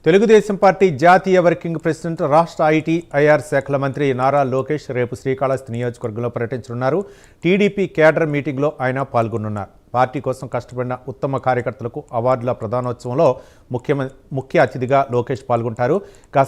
Telugu Desam party జాతీయ working president రాష్ట్ర IT IR శాఖల మంత్రి నారా లోకేష్ రేపు శ్రీకాళహస్తి నియోజకవర్గంలో పర్యటించనున్నారు. టీడీపీ కేడర్ మీటింగ్లో ఆయన పాల్గొనున్నారు. పార్టీ కోసం కష్టపడిన ఉత్తమ కార్యకర్తలకు అవార్డుల ప్రదానోత్సవంలో ముఖ్య అతిథిగా లోకేష్ పాల్గొంటారు.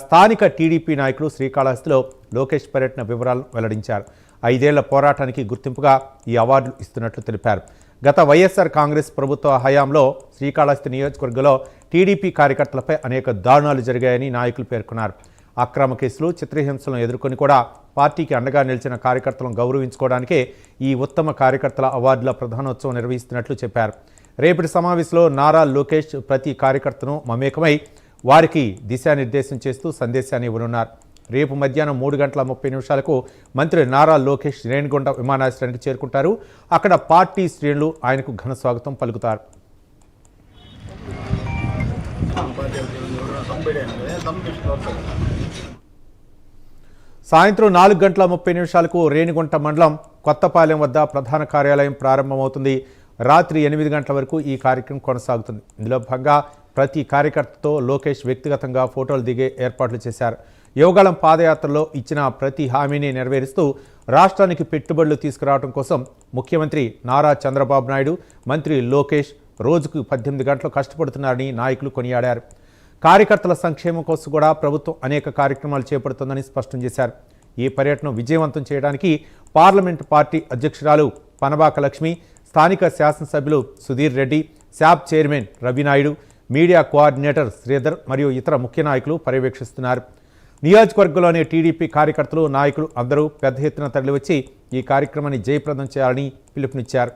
స్థానిక టీడీపీ నాయకులు శ్రీకాళహస్తిలో లోకేష్ పర్యటన వివరాలను వెల్లడించారు. 5 ఏళ్ల పోరాటానికి గుర్తింపుగా ఈ అవార్డులు ఇస్తున్నట్లు తెలిపారు. గత వైఎస్ఆర్ కాంగ్రెస్ ప్రభుత్వ హయాంలో శ్రీకాళహస్తి నియోజకవర్గంలో టీడీపీ కార్యకర్తలపై అనేక దారుణాలు జరిగాయని నాయకులు పేర్కొన్నారు. అక్రమ కేసులు, చిత్రహింసలను ఎదుర్కొని కూడా పార్టీకి అండగా నిలిచిన కార్యకర్తలను గౌరవించుకోవడానికే ఈ ఉత్తమ కార్యకర్తల అవార్డుల ప్రధానోత్సవం నిర్వహిస్తున్నట్లు చెప్పారు. రేపటి సమావేశంలో నారా లోకేష్ ప్రతి కార్యకర్తను మమేకమై వారికి దిశానిర్దేశం చేస్తూ సందేశాన్ని ఇవ్వనున్నారు. రేపు మధ్యాహ్నం 3:30 మంత్రి నారా లోకేష్ రేణిగుంట విమానాశ్రయానికి చేరుకుంటారు. అక్కడ పార్టీ శ్రేణులు ఆయనకు ఘన స్వాగతం పలుకుతారు. సాయంత్రం 4:30 రేణిగుంట మండలం కొత్తపాలెం వద్ద ప్రధాన కార్యాలయం ప్రారంభమవుతుంది. రాత్రి 8 గంటల వరకు ఈ కార్యక్రమం కొనసాగుతుంది. ఇందులో భాగంగా ప్రతి కార్యకర్తతో లోకేష్ వ్యక్తిగతంగా ఫోటోలు దిగే ఏర్పాట్లు చేశారు. యువగళం పాదయాత్రలో ఇచ్చిన ప్రతి హామీని నెరవేరుస్తూ రాష్ట్రానికి పెట్టుబడులు తీసుకురావడం కోసం ముఖ్యమంత్రి నారా చంద్రబాబు నాయుడు, మంత్రి లోకేష్ రోజుకు 18 గంటలు కష్టపడుతున్నారని నాయకులు కొనియాడారు. కార్యకర్తల సంక్షేమం కోసం కూడా ప్రభుత్వం అనేక కార్యక్రమాలు చేపడుతుందని స్పష్టం చేశారు. ఈ పర్యటన విజయవంతం చేయడానికి పార్లమెంటు పార్టీ అధ్యక్షురాలు పనబాక లక్ష్మి, స్థానిక శాసనసభ్యులు Sudhir Reddy, SAAP chairman Ravinaidu, media coordinator Sridhar మరియు ఇతర ముఖ్య నాయకులు పర్యవేక్షిస్తున్నారు. నియోజకవర్గంలోని టీడీపీ కార్యకర్తలు, నాయకులు అందరూ పెద్ద ఎత్తున తరలివచ్చి ఈ కార్యక్రమాన్ని జయప్రదం చేయాలని పిలుపునిచ్చారు.